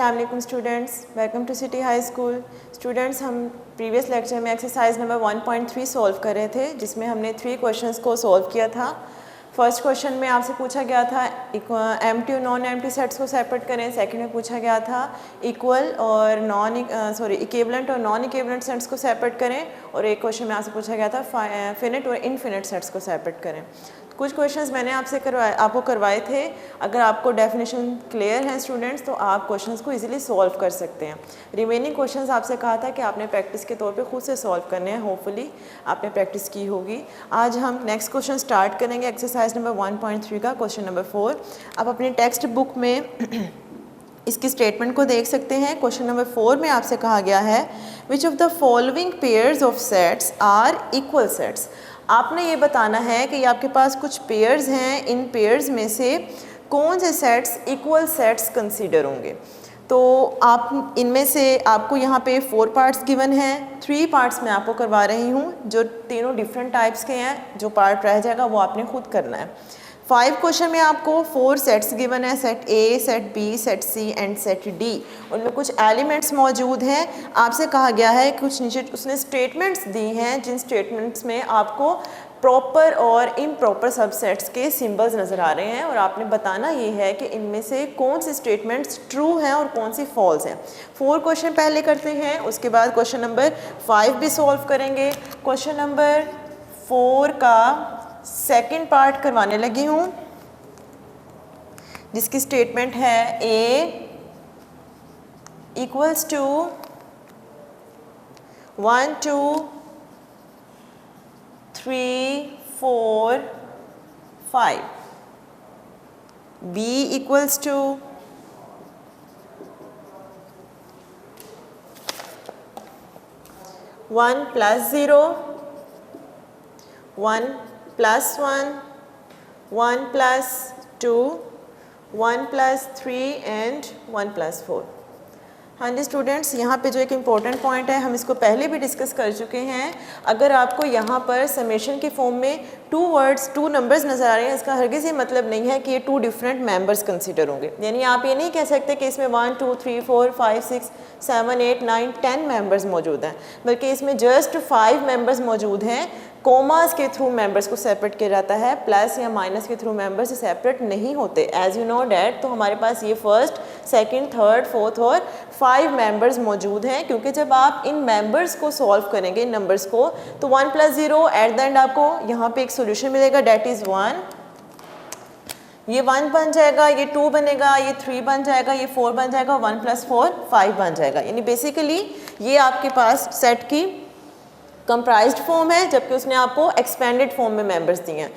अस्सलाम वालेकुम students, welcome to city high school. Students, हम प्रीवियस लेक्चर में एक्सरसाइज नंबर 1.3 सॉल्व कर रहे थे, जिसमें हमने 3 क्वेश्चंस को सॉल्व किया था। फर्स्ट क्वेश्चन में आपसे पूछा गया था एम्प्टी और नॉन एम्प्टी सेट्स को सेपरेट करें। सेकंड में पूछा गया था इक्वल और इक्विवेलेंट और नॉन इक्विवेलेंट सेट्स को सेपरेट करें। और एक क्वेश्चन में आपसे पूछा गया था फिनिट और इनफिनिट सेट्स को सेपरेट करें। कुछ क्वेश्चंस मैंने आपको करवाए थे। अगर आपको डेफिनेशन क्लियर है स्टूडेंट्स, तो आप क्वेश्चंस को इजीली सॉल्व कर सकते हैं। रिमेनिंग क्वेश्चंस आपसे कहा था कि आपने प्रैक्टिस के तौर पे खुद से सॉल्व करने हैं। होपफुली आपने प्रैक्टिस की होगी। आज हम नेक्स्ट क्वेश्चन स्टार्ट करेंगे एक्सरसाइज नंबर 1.3 का क्वेश्चन नंबर 4। आप अपनी टेक्स्ट बुक में इसकी स्टेटमेंट को देख सकते हैं। क्वेश्चन नंबर 4 में आपसे कहा गया है which of the following pairs of sets are equal sets. आपने ये बताना है कि आपके पास कुछ पेयर्स हैं, इन पेयर्स में से कौन से सेट्स इक्वल सेट्स कंसीडर होंगे। तो आप इनमें से आपको यहाँ पे 4 पार्ट्स गिवन हैं, 3 पार्ट्स मैं आपको करवा रही हूँ, जो तीनों डिफरेंट टाइप्स के हैं। जो पार्ट रह जाएगा वो आपने खुद करना है। 5 क्वेश्चन में आपको 4 सेट्स गिवन है, set A, set B, set C and set D. उनमें कुछ एलिमेंट्स मौजूद हैं। आपसे कहा गया है कुछ नीचे उसने स्टेटमेंट्स दी हैं, जिन स्टेटमेंट्स में आपको प्रॉपर और इम्प्रॉपर सबसेट्स के सिंबल्स नज़र आ रहे हैं, और आपने बताना ये है कि इनमें से कौन सी स्टेटमेंट्स ट्रू हैं और कौन सी फॉल्स हैं। 4 क्वेश्चन पहले करते हैं, उसके बाद क्वेश्चन नंबर 5 भी सॉल्व करेंगे। क्वेश्चन नंबर 4 का सेकंड पार्ट करवाने लगी हूँ, जिसकी स्टेटमेंट है A equals to 1 2 3 4 5, B equals to 1 + 0 1 + 1 1 + 2 1 + 3 and 1 + 4। हाँ जी स्टूडेंट्स, यहाँ पे जो एक इम्पॉर्टेंट पॉइंट है, हम इसको पहले भी डिस्कस कर चुके हैं। अगर आपको यहाँ पर समेशन के फॉर्म में 2 नंबर्स नज़र आ रहे हैं, इसका हरगिज़ ये मतलब नहीं है कि ये 2 डिफरेंट मेंबर्स कंसीडर होंगे। यानी आप ये नहीं कह सकते कि इसमें 1 2 3 4 5 6 7 8 9 10 मेंबर्स मौजूद हैं, बल्कि इसमें जस्ट 5 मेंबर्स मौजूद हैं। कोमास के थ्रू मेंबर्स को सेपरेट किया जाता है, प्लस या माइनस के थ्रू मेंबर्स सेपरेट नहीं होते, एज यू नो डैट। तो हमारे पास ये फर्स्ट, सेकंड, थर्ड, फोर्थ और 5 मेंबर्स मौजूद हैं, क्योंकि जब आप इन मेंबर्स को सॉल्व करेंगे, इन नंबर्स को, तो 1 + 0 एट द एंड आपको यहाँ पे एक सोल्यूशन मिलेगा, डैट इज़ 1। ये 1 बन जाएगा, ये 2 बनेगा, ये 3 बन जाएगा, ये 4 बन जाएगा, 1 + 4 5 बन जाएगा। यानी बेसिकली ये आपके पास सेट की कंप्राइज्ड फॉर्म है, जबकि उसने आपको एक्सपेंडेड फॉर्म में मेंबर्स दिए हैं।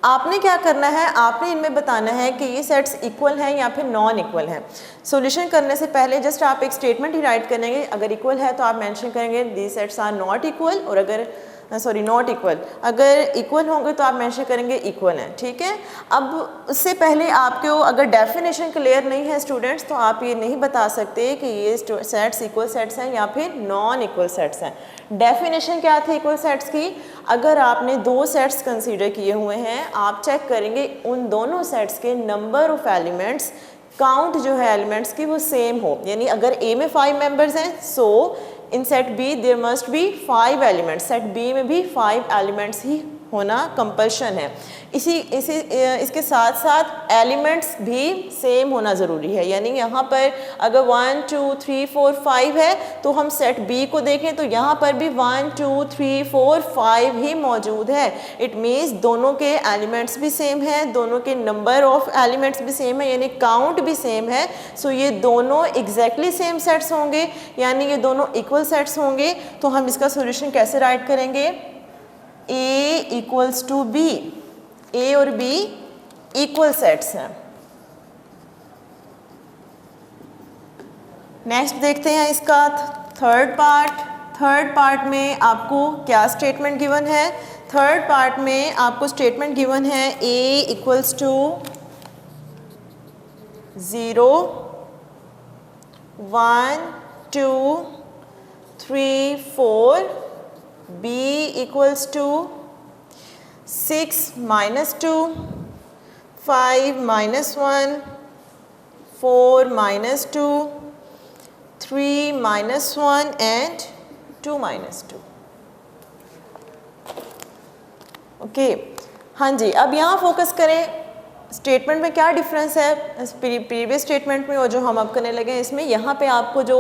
आपने क्या करना है, आपने इनमें बताना है कि ये सेट्स इक्वल हैं या फिर नॉन इक्वल हैं। सॉल्यूशन करने से पहले जस्ट आप एक स्टेटमेंट ही राइट करेंगे। अगर इक्वल है तो आप मेंशन करेंगे the sets are not equal, और अगर नॉट इक्वल, अगर इक्वल होंगे तो आप मेंशन करेंगे इक्वल हैं। ठीक है। अब उससे पहले आपको अगर डेफिनेशन क्लियर नहीं है स्टूडेंट्स, तो आप ये नहीं बता सकते कि ये सेट्स इक्वल सेट्स हैं या फिर नॉन इक्वल सेट्स हैं। डेफिनेशन क्या थी इक्वल सेट्स की? अगर आपने 2 सेट्स कंसीडर किए हुए हैं, आप चेक करेंगे उन दोनों सेट्स के नंबर ऑफ एलिमेंट्स, काउंट जो है एलिमेंट्स की, वो सेम हो। यानी अगर ए में 5 मेंबर्स हैं, so in set B there must be 5 elements, set B में भी 5 एलिमेंट्स ही होना कंपल्शन है। इसके साथ साथ एलिमेंट्स भी सेम होना ज़रूरी है। यानी यहाँ पर अगर 1 2 3 4 5 है, तो हम सेट बी को देखें तो यहाँ पर भी 1 2 3 4 5 ही मौजूद है। इट मीन्स दोनों के एलिमेंट्स भी सेम हैं, दोनों के नंबर ऑफ एलिमेंट्स भी सेम है, यानी काउंट भी सेम है। सो ये दोनों एग्जैक्टली सेम सेट्स होंगे, यानी ये दोनों इक्वल सेट्स होंगे। तो हम इसका सोल्यूशन कैसे राइट करेंगे? ए इक्वल्स टू बी, ए और बी इक्वल सेट्स हैं। नेक्स्ट देखते हैं इसका थर्ड पार्ट में आपको क्या स्टेटमेंट गिवन है? थर्ड पार्ट में आपको स्टेटमेंट गिवन है A equals to 0 1 2 3 4, b equals to 6 - 2 5 - 1 4 - 2 3 minus 1 and 2 minus 2. Okay हाँ जी, अब यहाँ फोकस करें स्टेटमेंट में क्या डिफरेंस है प्रीवियस स्टेटमेंट में और जो हम अब करने लगे हैं इसमें। यहाँ पे आपको जो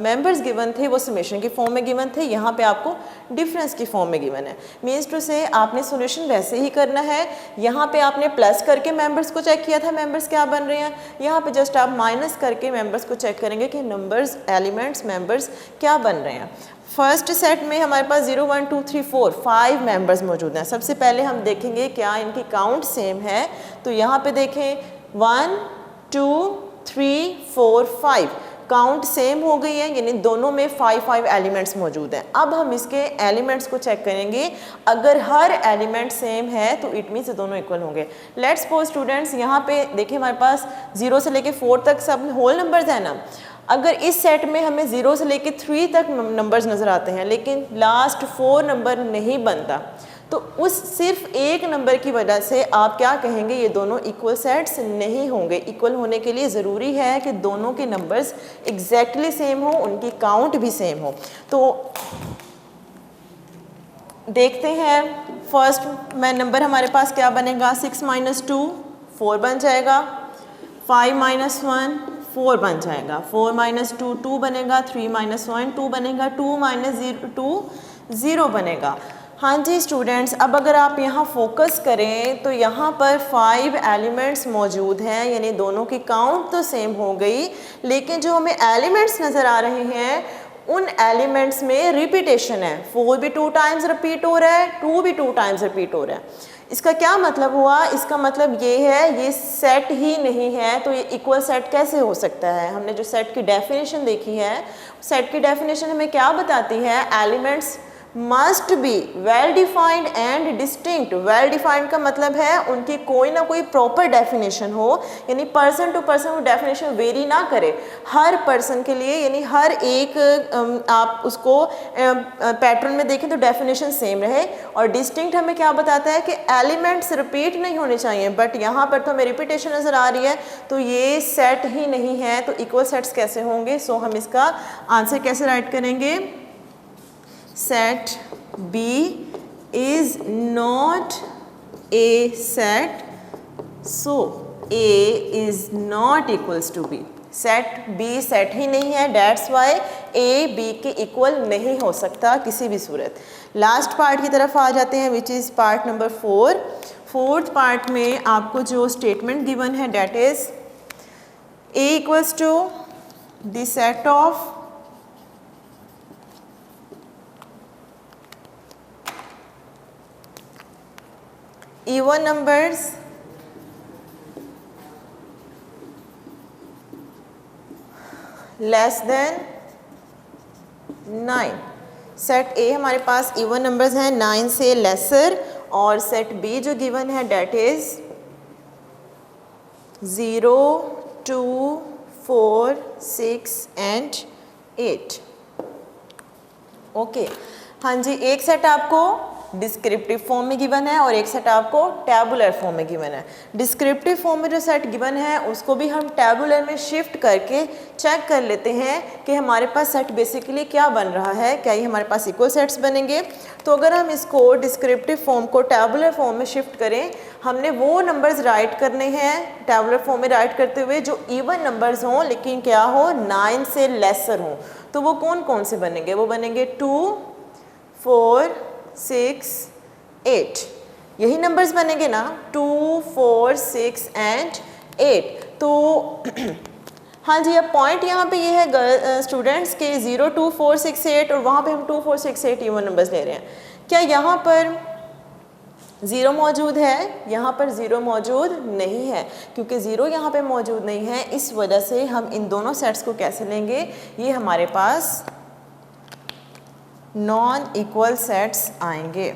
मेंबर्स गिवन थे वो समेशन की फॉर्म में गिवन थे, यहाँ पे आपको डिफरेंस की फॉर्म में गिवन है। मीन्स टू से आपने सॉल्यूशन वैसे ही करना है। यहाँ पे आपने प्लस करके मेंबर्स को चेक किया था मेंबर्स क्या बन रहे हैं, यहाँ पे जस्ट आप माइनस करके मेंबर्स को चेक करेंगे कि नंबर्स एलिमेंट्स मेंबर्स क्या बन रहे हैं। फर्स्ट सेट में हमारे पास 0 1 2 3 4 5 मेंबर्स मौजूद हैं। सबसे पहले हम देखेंगे क्या इनकी काउंट सेम है। तो यहाँ पे देखें 1 2 3 4 5 काउंट सेम हो गई है, यानी दोनों में 5 एलिमेंट्स मौजूद हैं। अब हम इसके एलिमेंट्स को चेक करेंगे। अगर हर एलिमेंट सेम है तो इट मीन्स दोनों इक्वल होंगे। लेट्स सपोज स्टूडेंट्स यहाँ पे देखिए हमारे पास 0 से लेके 4 तक सब होल नंबर्स हैं ना। अगर इस सेट में हमें 0 से लेके 3 तक नंबर्स नज़र आते हैं लेकिन लास्ट 4 नंबर नहीं बनता, तो उस सिर्फ एक नंबर की वजह से आप क्या कहेंगे, ये दोनों इक्वल सेट्स नहीं होंगे। इक्वल होने के लिए ज़रूरी है कि दोनों के नंबर्स एग्जैक्टली सेम हो, उनकी काउंट भी सेम हो। तो देखते हैं फर्स्ट में नंबर हमारे पास क्या बनेगा, 6 minus 2 4 बन जाएगा, 5 minus 1 4 बन जाएगा, 4 minus 2 2 बनेगा, 3 minus 1 2 बनेगा, 2 minus 2 0 बनेगा। हाँ जी स्टूडेंट्स, अब अगर आप यहाँ फोकस करें तो यहाँ पर 5 एलिमेंट्स मौजूद हैं, यानी दोनों की काउंट तो सेम हो गई, लेकिन जो हमें एलिमेंट्स नज़र आ रहे हैं उन एलिमेंट्स में रिपीटेशन है। 4 भी 2 टाइम्स रिपीट हो रहा है, 2 भी 2 टाइम्स रिपीट हो रहा है। इसका क्या मतलब हुआ, इसका मतलब ये है ये सेट ही नहीं है। तो ये इक्वल सेट कैसे हो सकता है। हमने जो सेट की डेफिनेशन देखी है, सेट की डेफिनेशन हमें क्या बताती है, elements must be well defined and distinct. Well defined का मतलब है उनकी कोई ना कोई प्रॉपर डेफिनेशन हो, यानी पर्सन टू पर्सन वो डेफिनेशन वेरी ना करे हर पर्सन के लिए, यानी हर एक आप उसको पैटर्न में देखें तो डेफिनेशन सेम रहे। और डिस्टिंक्ट हमें क्या बताता है कि एलिमेंट्स रिपीट नहीं होने चाहिए, बट यहाँ पर तो हमें रिपीटेशन नज़र आ रही है, तो ये सेट ही नहीं है। तो इक्वल सेट्स कैसे होंगे। सो हम इसका आंसर कैसे राइट करेंगे, set B is not a set, so A is not equals to B. set B set ही नहीं है, that's why A B के इक्वल नहीं हो सकता किसी भी सूरत। लास्ट पार्ट की तरफ आ जाते हैं which is part number 4। Fourth part में आपको जो स्टेटमेंट गिवन है that is A equals to the set of even numbers less than 9। Set A हमारे पास इवन नंबर्स हैं 9 से लेसर, और सेट B जो गिवन है डेट इज़ 0 2 4 6 and 8। ओके हाँ जी, एक सेट आपको डिस्क्रिप्टिव फॉर्म में गिवन है और एक सेट आपको टैबुलर फॉर्म में गिवन है। डिस्क्रिप्टिव फॉर्म में जो सेट गिवन है उसको भी हम टैबुलर में शिफ्ट करके चेक कर लेते हैं कि हमारे पास सेट बेसिकली क्या बन रहा है, क्या ये हमारे पास इक्वल सेट्स बनेंगे। तो अगर हम इसको डिस्क्रिप्टिव फॉर्म को टैबुलर फॉर्म में शिफ्ट करें, हमने वो नंबर्स राइट करने हैं टैबुलर फॉर्म में राइट करते हुए जो इवन नंबर्स हों लेकिन क्या हो 9 से लेसर हों। तो वो कौन कौन से बनेंगे, वो बनेंगे 2 4 6 8, यही नंबर्स बनेंगे ना, 2 4 6 एंड 8। तो हाँ जी, अब पॉइंट यहाँ पे ये है स्टूडेंट्स के 0 2 4 6 8 और वहाँ पे हम 2 4 6 8 इवन नंबर्स ले रहे हैं। क्या यहाँ पर 0 मौजूद है, यहाँ पर 0 मौजूद नहीं है, क्योंकि 0 यहाँ पे मौजूद नहीं है। इस वजह से हम इन दोनों सेट्स को कैसे लेंगे, ये हमारे पास नॉन इक्वल सेट्स आएंगे।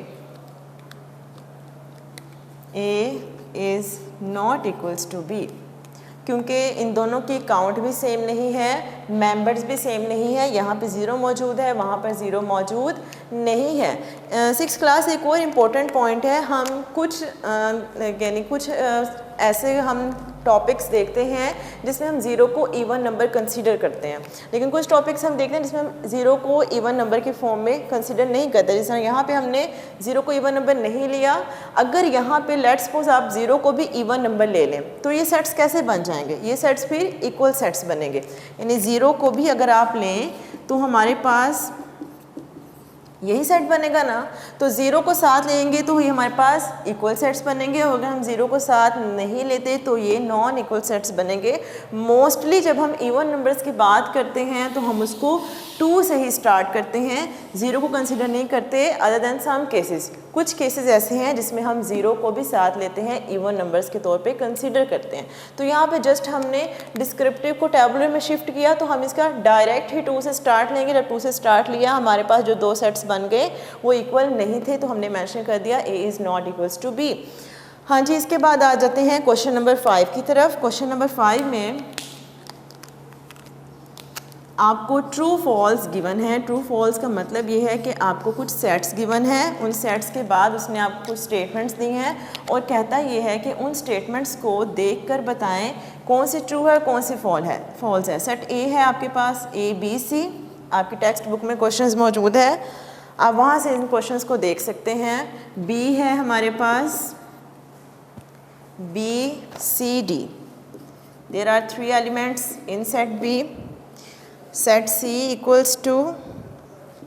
A is not equals to B, क्योंकि इन दोनों की काउंट भी सेम नहीं है, मेंबर्स भी सेम नहीं है। यहाँ पे 0 मौजूद है, वहाँ पर 0 मौजूद नहीं है। 6th क्लास एक और इम्पोर्टेंट पॉइंट है, हम कुछ यानी कुछ ऐसे हम टॉपिक्स देखते हैं जिसमें हम ज़ीरो को इवन नंबर कंसीडर करते हैं, लेकिन कुछ टॉपिक्स हम देखते हैं जिसमें हम ज़ीरो को इवन नंबर के फॉर्म में कंसीडर नहीं करते। जैसे यहाँ पे हमने ज़ीरो को इवन नंबर नहीं लिया। अगर यहाँ पे लेट्स सपोज आप ज़ीरो को भी इवन नंबर ले लें तो ये सेट्स कैसे बन जाएंगे? ये सेट्स फिर इक्वल सेट्स बनेंगे, यानी ज़ीरो को भी अगर आप लें तो हमारे पास यही सेट बनेगा ना। तो ज़ीरो को साथ लेंगे तो ये हमारे पास इक्वल सेट्स बनेंगे, और अगर हम ज़ीरो को साथ नहीं लेते तो ये नॉन इक्वल सेट्स बनेंगे। मोस्टली जब हम इवन नंबर्स की बात करते हैं तो हम उसको 2 से ही स्टार्ट करते हैं, ज़ीरो को कंसिडर नहीं करते अदर दैन सम केसेस। कुछ केसेस ऐसे हैं जिसमें हम ज़ीरो को भी साथ लेते हैं, इवन नंबर्स के तौर पे कंसीडर करते हैं। तो यहाँ पे जस्ट हमने डिस्क्रिप्टिव को टैबुलर में शिफ्ट किया तो हम इसका डायरेक्ट ही 2 से स्टार्ट लेंगे। जब 2 से स्टार्ट लिया हमारे पास जो 2 सेट्स बन गए वो इक्वल नहीं थे तो हमने मेंशन कर दिया A is not equals to B। हाँ जी, इसके बाद आ जाते हैं क्वेश्चन नंबर 5 की तरफ। क्वेश्चन नंबर 5 में आपको ट्रू फॉल्स गिवन है। ट्रू फॉल्स का मतलब ये है कि आपको कुछ सेट्स गिवन है, उन सेट्स के बाद उसने आपको कुछ स्टेटमेंट्स दी हैं और कहता ये है कि उन स्टेटमेंट्स को देखकर बताएं कौन सी ट्रू है कौन सी फॉल्स है। सेट ए है आपके पास, A B C, आपकी टेक्स्ट बुक में क्वेश्चंस मौजूद है, आप वहाँ से इन क्वेश्चंस को देख सकते हैं। B है हमारे पास B C D, there are 3 elements in set B। Set C equals to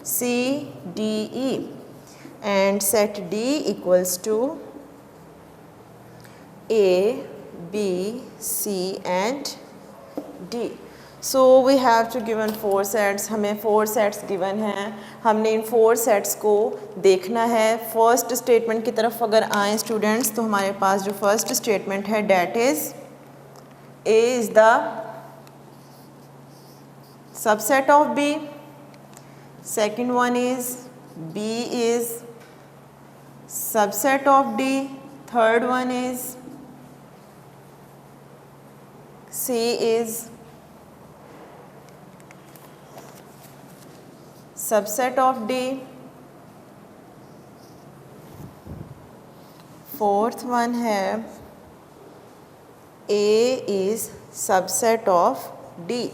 C, D, E and set D equals to A, B, C and D. So we have to given 4 sets, हमें 4 sets given हैं, हमने इन 4 sets को देखना है। First statement की तरफ अगर आएँ स्टूडेंट्स तो हमारे पास जो फर्स्ट स्टेटमेंट है that is A is the subset of B, second one is B is subset of D, third one is C is subset of D, fourth one है A is subset of D।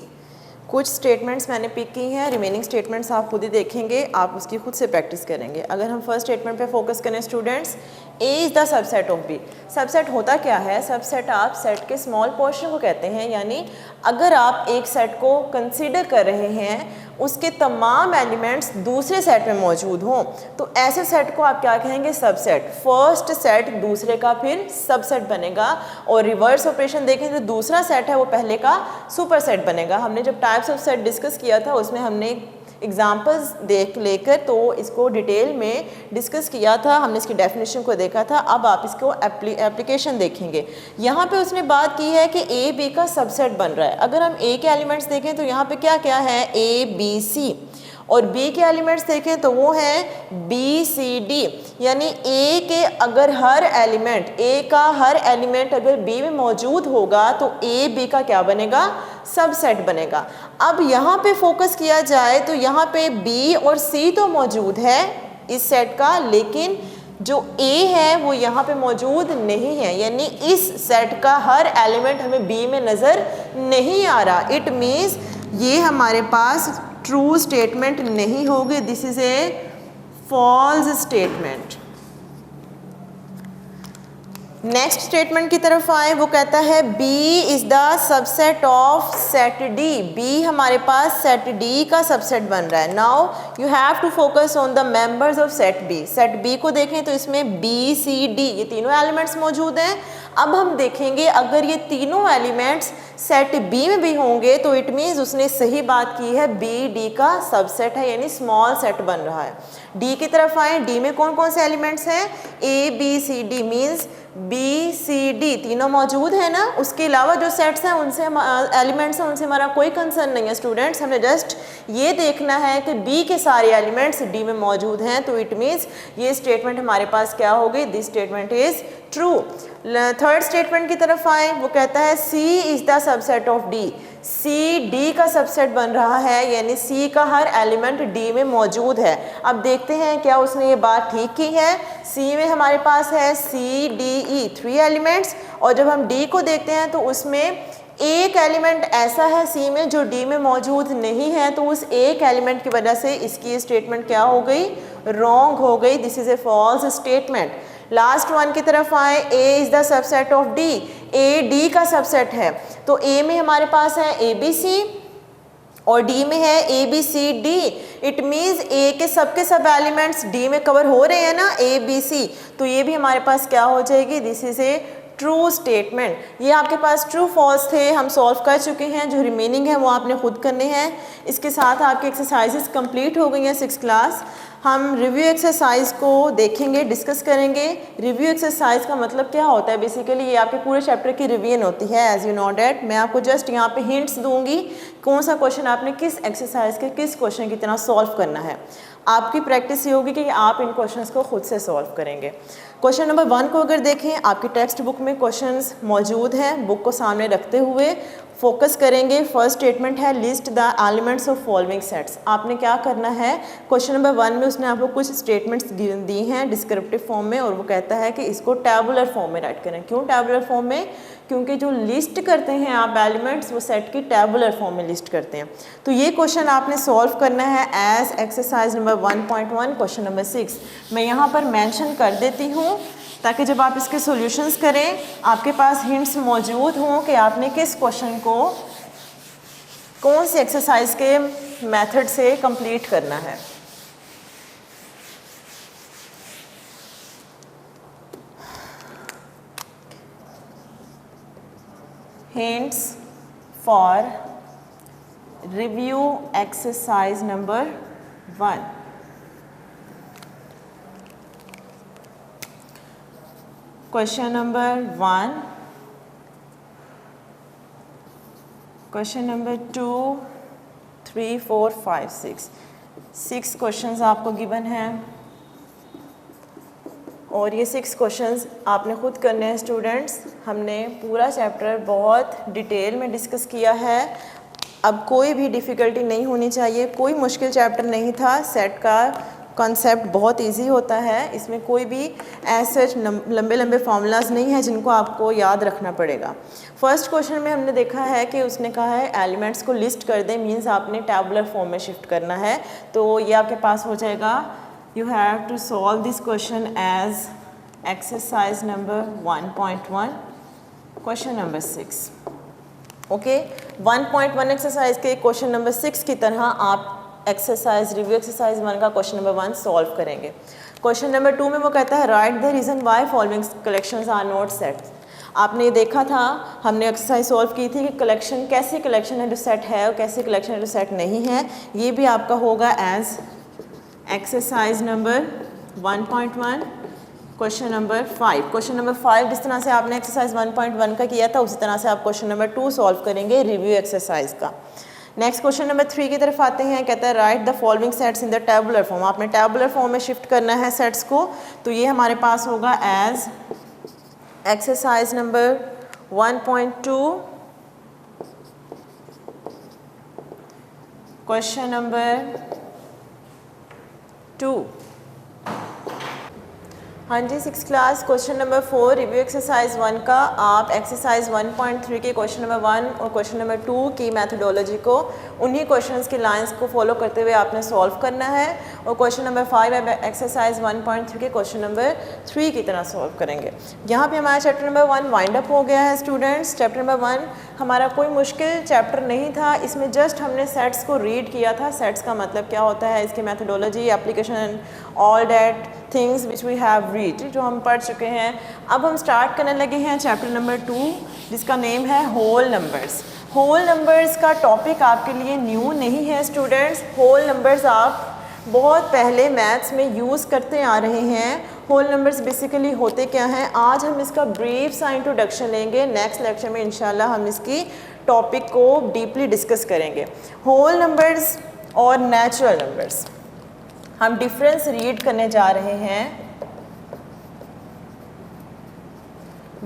कुछ statements मैंने pick की हैं, remaining statements आप खुद ही देखेंगे, आप उसकी खुद से प्रैक्टिस करेंगे। अगर हम फर्स्ट स्टेटमेंट पे फोकस करें students, A is the subset of B। Subset होता क्या है? सबसेट आप सेट के स्मॉल पोर्शन को कहते हैं, यानी अगर आप एक सेट को कंसीडर कर रहे हैं उसके तमाम एलिमेंट्स दूसरे सेट में मौजूद हों तो ऐसे सेट को आप क्या कहेंगे? सबसेट। फर्स्ट सेट दूसरे का फिर सबसेट बनेगा, और रिवर्स ऑपरेशन देखें तो दूसरा सेट है वो पहले का सुपर सेट बनेगा। हमने जब टाइप्स ऑफ सेट डिस्कस किया था उसमें हमने एग्जाम्पल्स लेकर तो इसको डिटेल में डिस्कस किया था, हमने इसकी डेफिनेशन को देखा था। अब आप इसको एप्लीकेशन देखेंगे। यहाँ पे उसने बात की है कि A B का सबसेट बन रहा है। अगर हम A के एलिमेंट्स देखें तो यहाँ पे क्या क्या है? A B C, और B के एलिमेंट्स देखें तो वो हैं B C D, यानी A के अगर हर एलिमेंट, A का हर एलिमेंट अगर B में मौजूद होगा तो A B का क्या बनेगा? सबसेट बनेगा। अब यहाँ पे फोकस किया जाए तो यहाँ पे B और C तो मौजूद है इस सेट का, लेकिन जो A है वो यहाँ पे मौजूद नहीं है, यानी इस सेट का हर एलिमेंट हमें B में नज़र नहीं आ रहा। इट मीन्स ये हमारे पास ट्रू स्टेटमेंट नहीं होगी, this is a false statement. Next statement की तरफ आए, वो कहता है B is the subset of set D। B हमारे पास सेट D का सबसेट बन रहा है। Now you have to focus on the members of set B। Set B को देखें तो इसमें B C D ये तीनों एलिमेंट्स मौजूद हैं। अब हम देखेंगे अगर ये तीनों एलिमेंट्स सेट B में भी होंगे तो इट मीन्स उसने सही बात की है, B D का सबसेट है, यानी स्मॉल सेट बन रहा है। D की तरफ आए, D में कौन कौन से एलिमेंट्स हैं? A B C D means B C D तीनों मौजूद है ना। उसके अलावा जो सेट्स हैं उनसे एलिमेंट्स हैं उनसे हमारा कोई कंसर्न नहीं है स्टूडेंट्स, हमें जस्ट ये देखना है कि B के सारे एलिमेंट्स D में मौजूद हैं, तो इट मीन्स ये स्टेटमेंट हमारे पास क्या होगी? This statement is true. Third statement की तरफ आए, वो कहता है C is the subset of D, C D का सबसेट बन रहा है, यानी सी का हर एलिमेंट डी में मौजूद है। अब देखते हैं क्या उसने ये बात ठीक की है। सी में हमारे पास है सी डी ई 3 एलिमेंट्स, और जब हम डी को देखते हैं तो उसमें एक एलिमेंट ऐसा है सी में जो डी में मौजूद नहीं है, तो उस एक एलिमेंट की वजह से इसकी स्टेटमेंट क्या हो गई, रॉन्ग हो गई। This is a false statement. Last one की तरफ आए, A is the subset of D, A D का सबसेट है, तो ए में हमारे पास है ए बी सी और डी में है A B C D. It means A के सब एलिमेंट्स डी में कवर हो रहे हैं ना, ए बी सी, तो ये भी हमारे पास क्या हो जाएगी, this is A true statement. ये आपके पास ट्रू फॉल्स थे, हम सॉल्व कर चुके हैं, जो रिमेनिंग है वो आपने खुद करने हैं। इसके साथ आपकी एक्सरसाइजेस कंप्लीट हो गई हैं 6th क्लास। हम रिव्यू एक्सरसाइज को देखेंगे, डिस्कस करेंगे। रिव्यू एक्सरसाइज का मतलब क्या होता है, बेसिकली ये आपके पूरे चैप्टर की रिवीजन होती है। एज यू नो डैट मैं आपको जस्ट यहाँ पे हिंट्स दूंगी कौन सा क्वेश्चन आपने किस एक्सरसाइज के किस क्वेश्चन की तरह सॉल्व करना है। आपकी प्रैक्टिस ये होगी कि आप इन क्वेश्चंस को खुद से सॉल्व करेंगे। क्वेश्चन नंबर 1 को अगर देखें, आपकी टेक्स्ट बुक में क्वेश्चंस मौजूद हैं। बुक को सामने रखते हुए फोकस करेंगे। फर्स्ट स्टेटमेंट है list the elements of following sets. आपने क्या करना है, क्वेश्चन नंबर 1 में उसने आपको कुछ स्टेटमेंट्स दी हैं डिस्क्रिप्टिव फॉर्म में, और वो कहता है कि इसको टैबुलर फॉर्म में राइट करें। क्यों टैबुलर फॉर्म में, क्योंकि जो लिस्ट करते हैं आप एलिमेंट्स, वो सेट की टैबुलर फॉर्म में लिस्ट करते हैं। तो ये क्वेश्चन आपने सॉल्व करना है as exercise number 1.1 question number 6। मैं यहाँ पर मेंशन कर देती हूँ ताकि जब आप इसके सॉल्यूशंस करें आपके पास हिंट्स मौजूद हों कि आपने किस क्वेश्चन को कौन सी एक्सरसाइज के मेथड से कंप्लीट करना है। Hints for review exercise number 1. Question number 1, question number 2, 3, 4, 5, 6. 6 questions आपको गिवन हैं और ये 6 क्वेश्चंस आपने खुद करने हैं स्टूडेंट्स। हमने पूरा चैप्टर बहुत डिटेल में डिस्कस किया है। अब कोई भी डिफ़िकल्टी नहीं होनी चाहिए, कोई मुश्किल चैप्टर नहीं था। सेट का कॉन्सेप्ट बहुत इजी होता है, इसमें कोई भी ऐसे लंबे लंबे फार्मूलाज नहीं है जिनको आपको याद रखना पड़ेगा। फर्स्ट क्वेश्चन में हमने देखा है कि उसने कहा है एलिमेंट्स को लिस्ट कर दें, मीन्स आपने टैबुलर फॉर्म में शिफ्ट करना है। तो ये आपके पास हो जाएगा, you have to solve this question as exercise number 1.1 question number 6. Okay 1.1 exercise के क्वेश्चन नंबर 6 की तरह आप एक्सरसाइज रिव्यू एक्सरसाइज 1 का क्वेश्चन नंबर 1 सॉल्व करेंगे। क्वेश्चन नंबर 2 में वो कहता है write the reason why following collections are not set. आपने ये देखा था, हमने एक्सरसाइज सॉल्व की थी कि कलेक्शन कैसी कलेक्शन है जो सेट है और कैसी कलेक्शन है जो सेट नहीं है। ये भी आपका होगा as exercise number 1.1 question number 5। Question number 5 जिस तरह से आपने एक्सरसाइज 1.1 का किया था उसी तरह से आप क्वेश्चन नंबर 2 सॉल्व करेंगे रिव्यू एक्सरसाइज का। नेक्स्ट क्वेश्चन नंबर 3 की तरफ आते हैं। कहता है write the following sets in the tabular form. आपने टैबुलर फॉर्म में शिफ्ट करना है सेट्स को, तो ये हमारे पास होगा as exercise number 1.2 question number 2। हाँ जी 6th class question number 4 review exercise 1 का आप एक्सरसाइज 1.3 के क्वेश्चन नंबर 1 और क्वेश्चन नंबर 2 की मैथडोलॉजी को उन्हीं क्वेश्चंस की लाइंस को फॉलो करते हुए आपने सॉल्व करना है, और क्वेश्चन नंबर 5 एक्सरसाइज 1.3 के क्वेश्चन नंबर 3 की तरह सॉल्व करेंगे। यहाँ पे हमारा चैप्टर नंबर 1 वाइंड अप हो गया है स्टूडेंट्स। चैप्टर नंबर 1 हमारा कोई मुश्किल चैप्टर नहीं था, इसमें जस्ट हमने सेट्स को रीड किया था। सेट्स का मतलब क्या होता है, इसकी methodology, application, all that things which we have read, जो हम पढ़ चुके हैं। अब हम स्टार्ट करने लगे हैं चैप्टर नंबर 2 जिसका नेम है होल नंबर्स। होल नंबर्स का टॉपिक आपके लिए न्यू नहीं है स्टूडेंट्स। होल नंबर्स आप बहुत पहले मैथ्स में यूज़ करते आ रहे हैं। होल नंबर्स बेसिकली होते क्या हैं, आज हम इसका ब्रीफ सा इंट्रोडक्शन लेंगे। नेक्स्ट लेक्चर में इंशाल्लाह हम इसकी टॉपिक को डीपली डिस्कस करेंगे। होल नंबर्स और नेचुरल नंबर्स हम डिफरेंस रीड करने जा रहे हैं।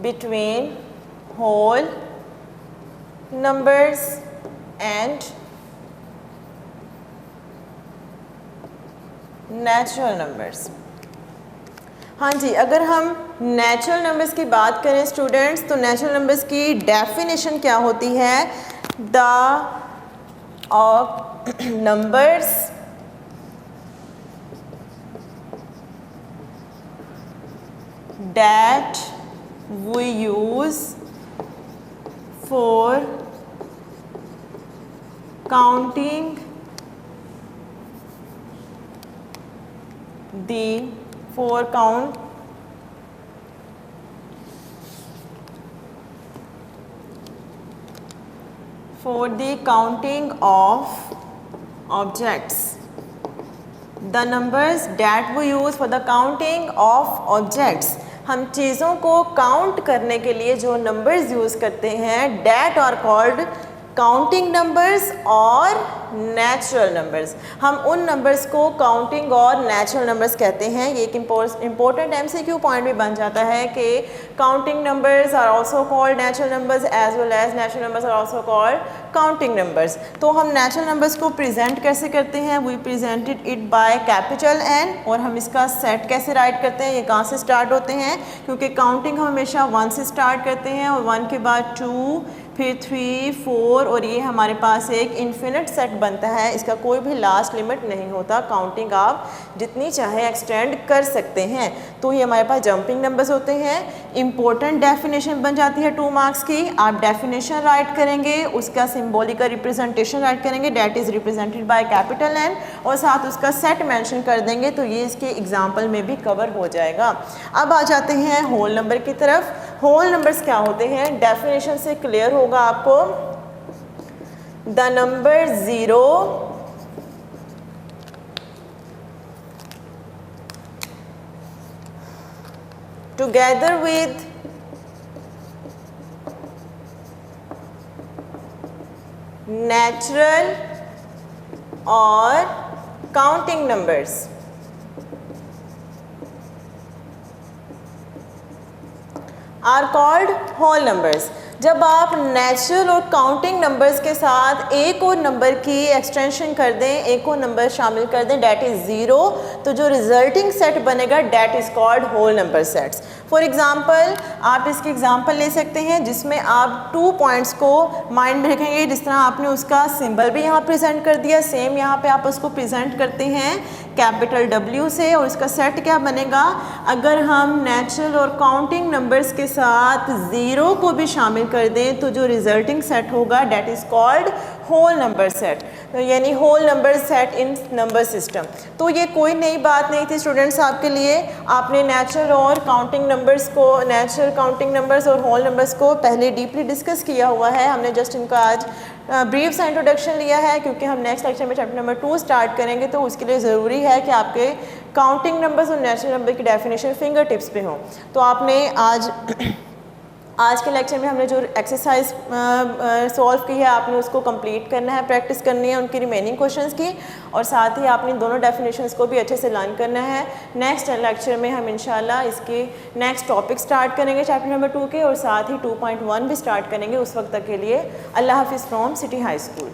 between whole numbers and natural numbers। हाँ जी, अगर हम नेचुरल नंबर्स की बात करें स्टूडेंट्स, तो नेचुरल नंबर्स की डेफिनेशन क्या होती है? The numbers that we use for counting the counting of objects। The numbers that we use for the counting of objects, हम चीज़ों को काउंट करने के लिए जो नंबर्स यूज़ करते हैं that are called counting numbers और नेचुरल नंबर्स। हम उन नंबर्स को काउंटिंग और नेचुरल नंबर्स कहते हैं। ये एक इम्पोर्टेंट एमसीक्यू पॉइंट भी बन जाता है कि counting numbers are also called natural numbers as well as natural numbers are also called counting numbers. तो हम नेचुरल नंबर्स को प्रेजेंट कैसे करते हैं? We presented it by capital N. और हम इसका सेट कैसे राइट करते हैं? ये कहाँ से स्टार्ट होते हैं? क्योंकि काउंटिंग हम हमेशा 1 से स्टार्ट करते हैं और 1 के बाद 2, फिर 3, 4 और ये हमारे पास एक इन्फिनिट सेट बनता है। इसका कोई भी लास्ट लिमिट नहीं होता। काउंटिंग आप जितनी चाहे एक्सटेंड कर सकते हैं। तो ये हमारे पास जंपिंग नंबर्स होते हैं। इम्पोर्टेंट डेफिनेशन बन जाती है 2 मार्क्स की। आप डेफिनेशन राइट करेंगे, उसका सिंबॉलिक रिप्रेजेंटेशन राइट करेंगे, that is represented by capital N, और साथ उसका सेट मेंशन कर देंगे। तो ये इसके एग्जाम्पल में भी कवर हो जाएगा। अब आ जाते हैं होल नंबर की तरफ। होल नंबर्स क्या होते हैं? डेफिनेशन से क्लियर होगा आपको। The number 0 together with natural और counting numbers are called whole numbers। जब आप नेचुरल और काउंटिंग नंबर्स के साथ एक और नंबर की एक्सटेंशन कर दें, एक और नंबर शामिल कर दें, डैट इज़ 0, तो जो रिजल्टिंग सेट बनेगा that is called whole number sets. For example आप इसकी एग्ज़ाम्पल ले सकते हैं जिसमें आप 2 पॉइंट्स को माइंड में रखेंगे। जिस तरह आपने उसका सिंबल भी यहाँ प्रेजेंट कर दिया, सेम यहाँ पे आप उसको प्रेजेंट करते हैं कैपिटल W से। और इसका सेट क्या बनेगा? अगर हम नेचुरल और काउंटिंग नंबर्स के साथ 0 को भी शामिल कर दें तो जो रिजल्टिंग सेट होगा that is called whole number set, यानी whole number set in number system. तो ये कोई नई बात नहीं थी स्टूडेंट्स आपके लिए। आपने नेचुरल और काउंटिंग नंबर्स को, नेचुरल काउंटिंग नंबर्स और होल नंबर्स को पहले डीपली डिस्कस किया हुआ है। हमने जस्ट इनका आज ब्रीफ सा इंट्रोडक्शन लिया है, क्योंकि हम नेक्स्ट लेक्चर में चैप्टर नंबर 2 स्टार्ट करेंगे। तो उसके लिए ज़रूरी है कि आपके काउंटिंग नंबर्स और नेचुरल नंबर की डेफिनेशन फिंगर टिप्स पे हों। तो आपने आज के लेक्चर में हमने जो एक्सरसाइज सॉल्व की है आपने उसको कंप्लीट करना है, प्रैक्टिस करनी है उनकी रिमेनिंग क्वेश्चंस की, और साथ ही आपने दोनों डेफिनेशंस को भी अच्छे से लर्न करना है। नेक्स्ट लेक्चर में हम इंशाल्लाह इसके नेक्स्ट टॉपिक स्टार्ट करेंगे चैप्टर नंबर 2 के, और साथ ही 2.1 भी स्टार्ट करेंगे। उस वक्त तक के लिए अल्लाह हाफिज़ फ्रॉम सिटी हाई स्कूल।